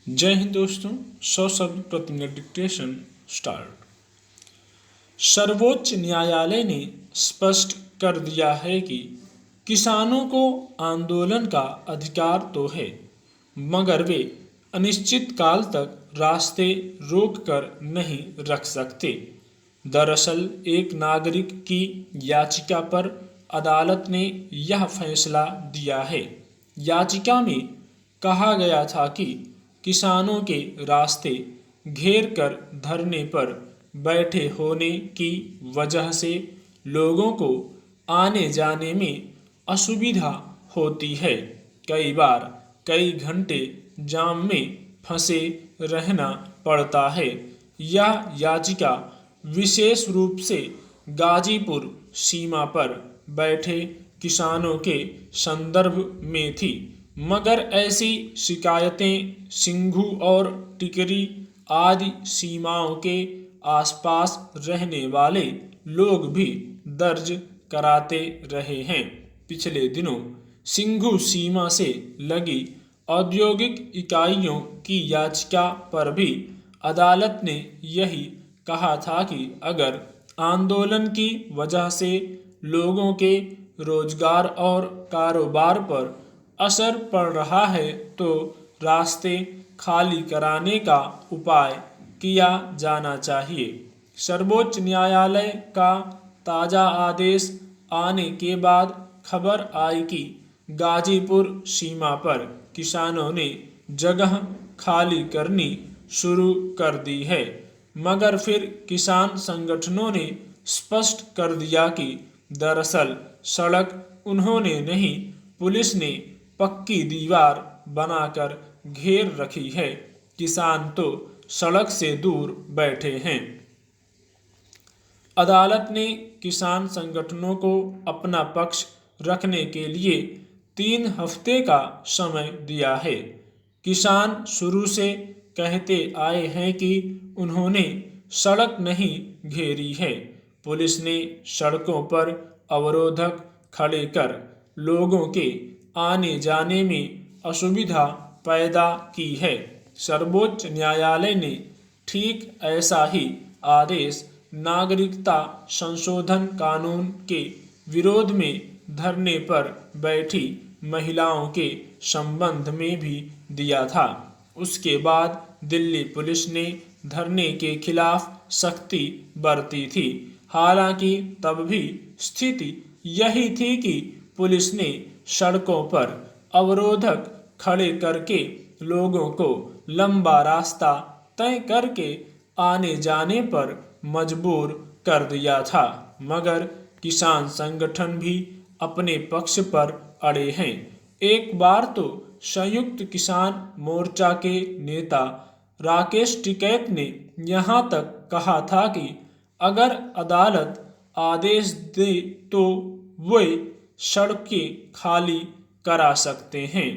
जय हिंद दोस्तों। 100 शब्द प्रति मिनट डिक्टेशन स्टार्ट। सर्वोच्च न्यायालय ने स्पष्ट कर दिया है कि किसानों को आंदोलन का अधिकार तो है, मगर वे अनिश्चित काल तक रास्ते रोक कर नहीं रख सकते। दरअसल एक नागरिक की याचिका पर अदालत ने यह फैसला दिया है। याचिका में कहा गया था कि किसानों के रास्ते घेर कर धरने पर बैठे होने की वजह से लोगों को आने जाने में असुविधा होती है। कई बार कई घंटे जाम में फंसे रहना पड़ता है। यह याचिका विशेष रूप से गाजीपुर सीमा पर बैठे किसानों के संदर्भ में थी, मगर ऐसी शिकायतें सिंघू और टिकरी आदि सीमाओं के आसपास रहने वाले लोग भी दर्ज कराते रहे हैं। पिछले दिनों सिंघू सीमा से लगी औद्योगिक इकाइयों की याचिका पर भी अदालत ने यही कहा था कि अगर आंदोलन की वजह से लोगों के रोजगार और कारोबार पर असर पड़ रहा है तो रास्ते खाली कराने का उपाय किया जाना चाहिए। सर्वोच्च न्यायालय का ताज़ा आदेश आने के बाद खबर आई कि गाजीपुर सीमा पर किसानों ने जगह खाली करनी शुरू कर दी है, मगर फिर किसान संगठनों ने स्पष्ट कर दिया कि दरअसल सड़क उन्होंने नहीं, पुलिस ने पक्की दीवार बनाकर घेर रखी है। किसान तो सड़क से दूर बैठे हैं। अदालत ने किसान संगठनों को अपना पक्ष रखने के लिए 3 हफ्ते का समय दिया है। किसान शुरू से कहते आए हैं कि उन्होंने सड़क नहीं घेरी है। पुलिस ने सड़कों पर अवरोधक खड़े कर लोगों के आने जाने में असुविधा पैदा की है। सर्वोच्च न्यायालय ने ठीक ऐसा ही आदेश नागरिकता संशोधन कानून के विरोध में धरने पर बैठी महिलाओं के संबंध में भी दिया था। उसके बाद दिल्ली पुलिस ने धरने के खिलाफ सख्ती बरती थी। हालांकि तब भी स्थिति यही थी कि पुलिस ने सड़कों पर अवरोधक खड़े करके लोगों को लंबा रास्ता तय करके आने जाने पर मजबूर कर दिया था, मगर किसान संगठन भी अपने पक्ष पर अड़े हैं। एक बार तो संयुक्त किसान मोर्चा के नेता राकेश टिकैत ने यहाँ तक कहा था कि अगर अदालत आदेश दे तो वे सड़कें खाली करा सकते हैं।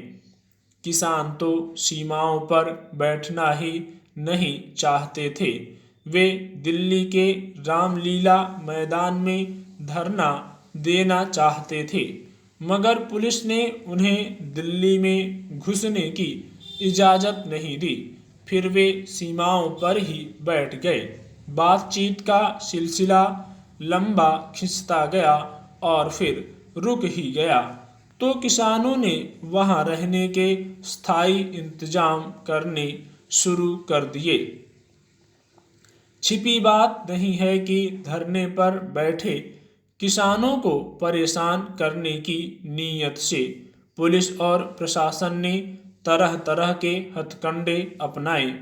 किसान तो सीमाओं पर बैठना ही नहीं चाहते थे, वे दिल्ली के रामलीला मैदान में धरना देना चाहते थे, मगर पुलिस ने उन्हें दिल्ली में घुसने की इजाज़त नहीं दी। फिर वे सीमाओं पर ही बैठ गए। बातचीत का सिलसिला लंबा खिंचता गया और फिर रुक ही गया तो किसानों ने वहां रहने के स्थायी इंतजाम करने शुरू कर दिए। छिपी बात नहीं है कि धरने पर बैठे किसानों को परेशान करने की नीयत से पुलिस और प्रशासन ने तरह तरह के हथकंडे अपनाए।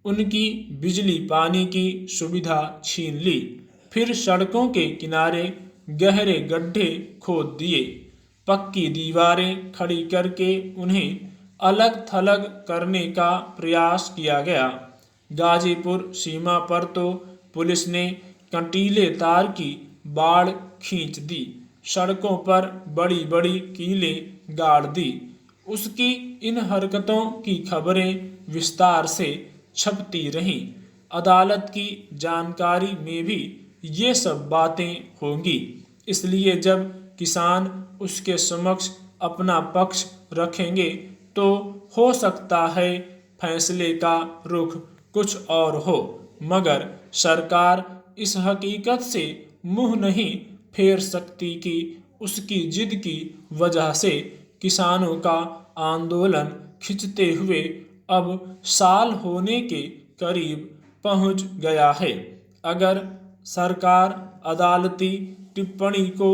उनकी बिजली पानी की सुविधा छीन ली, फिर सड़कों के किनारे गहरे गड्ढे खोद दिए, पक्की दीवारें खड़ी करके उन्हें अलग थलग करने का प्रयास किया गया। गाजीपुर सीमा पर तो पुलिस ने कंटीले तार की बाड़ खींच दी, सड़कों पर बड़ी बड़ी कीलें गाड़ दी। उसकी इन हरकतों की खबरें विस्तार से छपती रहीं। अदालत की जानकारी में भी ये सब बातें होंगी, इसलिए जब किसान उसके समक्ष अपना पक्ष रखेंगे तो हो सकता है फैसले का रुख कुछ और हो, मगर सरकार इस हकीकत से मुंह नहीं फेर सकती कि उसकी जिद की वजह से किसानों का आंदोलन खिंचते हुए अब साल होने के करीब पहुंच गया है। अगर सरकार अदालती टिप्पणी को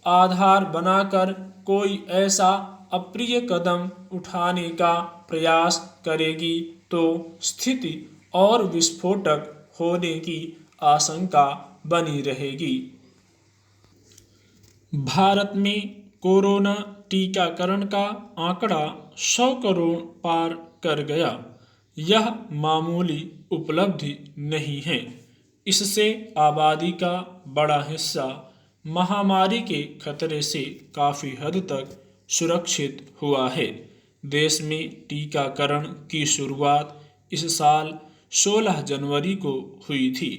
आधार बनाकर कोई ऐसा अप्रिय कदम उठाने का प्रयास करेगी तो स्थिति और विस्फोटक होने की आशंका बनी रहेगी। भारत में कोरोना टीकाकरण का आंकड़ा 100 करोड़ पार कर गया। यह मामूली उपलब्धि नहीं है। इससे आबादी का बड़ा हिस्सा महामारी के खतरे से काफ़ी हद तक सुरक्षित हुआ है। देश में टीकाकरण की शुरुआत इस साल 16 जनवरी को हुई थी।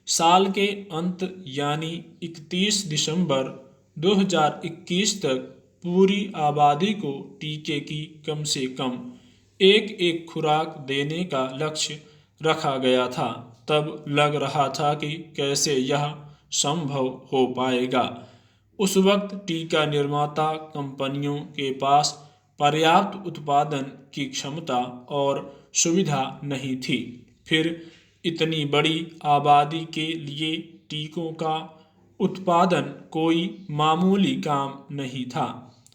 साल के अंत यानी 31 दिसंबर 2021 तक पूरी आबादी को टीके की कम से कम एक खुराक देने का लक्ष्य रखा गया था। तब लग रहा था कि कैसे यह संभव हो पाएगा। उस वक्त टीका निर्माता कंपनियों के पास पर्याप्त उत्पादन की क्षमता और सुविधा नहीं थी। फिर इतनी बड़ी आबादी के लिए टीकों का उत्पादन कोई मामूली काम नहीं था।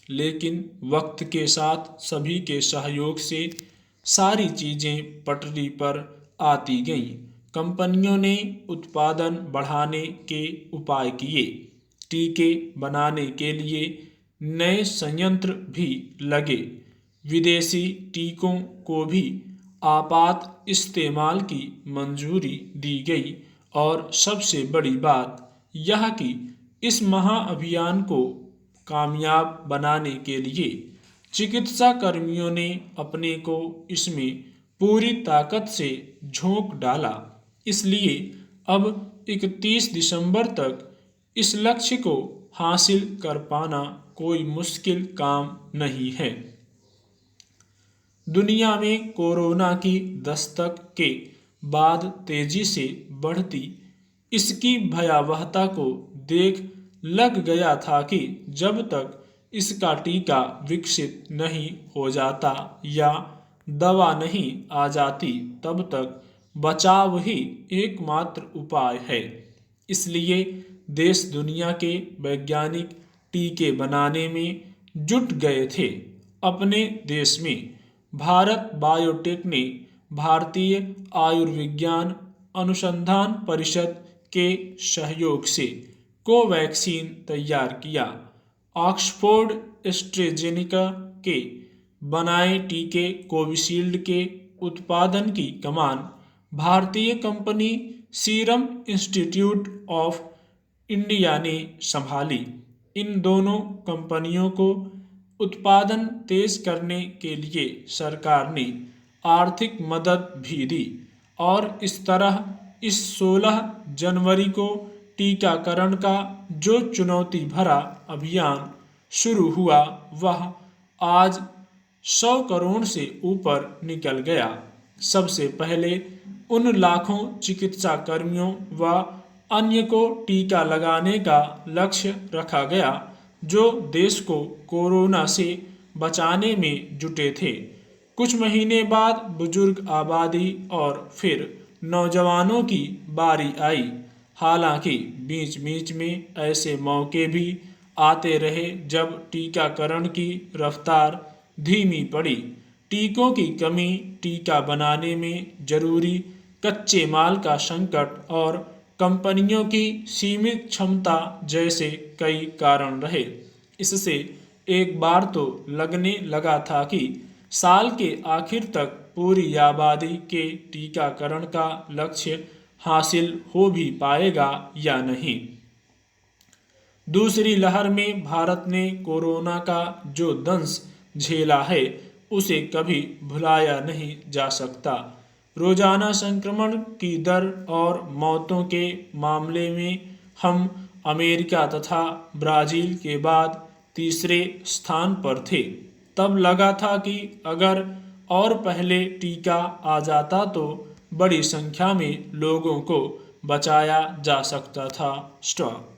लेकिन वक्त के साथ सभी के सहयोग से सारी चीज़ें पटरी पर आती गईं। कंपनियों ने उत्पादन बढ़ाने के उपाय किए। टीके बनाने के लिए नए संयंत्र भी लगे। विदेशी टीकों को भी आपात इस्तेमाल की मंजूरी दी गई और सबसे बड़ी बात यह कि इस महाअभियान को कामयाब बनाने के लिए चिकित्सा कर्मियों ने अपने को इसमें पूरी ताकत से झोंक डाला। इसलिए अब 31 दिसंबर तक इस लक्ष्य को हासिल कर पाना कोई मुश्किल काम नहीं है। दुनिया में कोरोना की दस्तक के बाद तेजी से बढ़ती इसकी भयावहता को देख लग गया था कि जब तक इसका टीका विकसित नहीं हो जाता या दवा नहीं आ जाती तब तक बचाव ही एकमात्र उपाय है। इसलिए देश दुनिया के वैज्ञानिक टीके बनाने में जुट गए थे। अपने देश में भारत बायोटेक ने भारतीय आयुर्विज्ञान अनुसंधान परिषद के सहयोग से कोवैक्सीन तैयार किया। ऑक्सफोर्ड एस्ट्रेजेनिका के बनाए टीके कोविशील्ड के उत्पादन की कमान भारतीय company serum institute of India ने संभाली। इन दोनों कंपनियों को उत्पादन तेज करने के लिए सरकार ने आर्थिक मदद भी दी और इस तरह इस 16 जनवरी को टीकाकरण का जो चुनौती भरा अभियान शुरू हुआ वह आज 100 करोड़ से ऊपर निकल गया। सबसे पहले उन लाखों चिकित्सा कर्मियों व अन्य को टीका लगाने का लक्ष्य रखा गया जो देश को कोरोना से बचाने में जुटे थे। कुछ महीने बाद बुजुर्ग आबादी और फिर नौजवानों की बारी आई। हालांकि बीच बीच में ऐसे मौके भी आते रहे जब टीकाकरण की रफ्तार धीमी पड़ी। टीकों की कमी, टीका बनाने में जरूरी कच्चे माल का संकट और कंपनियों की सीमित क्षमता जैसे कई कारण रहे। इससे एक बार तो लगने लगा था कि साल के आखिर तक पूरी आबादी के टीकाकरण का लक्ष्य हासिल हो भी पाएगा या नहीं। दूसरी लहर में भारत ने कोरोना का जो दंश झेला है उसे कभी भुलाया नहीं जा सकता। रोजाना संक्रमण की दर और मौतों के मामले में हम अमेरिका तथा ब्राजील के बाद तीसरे स्थान पर थे। तब लगा था कि अगर और पहले टीका आ जाता तो बड़ी संख्या में लोगों को बचाया जा सकता था। स्टॉप।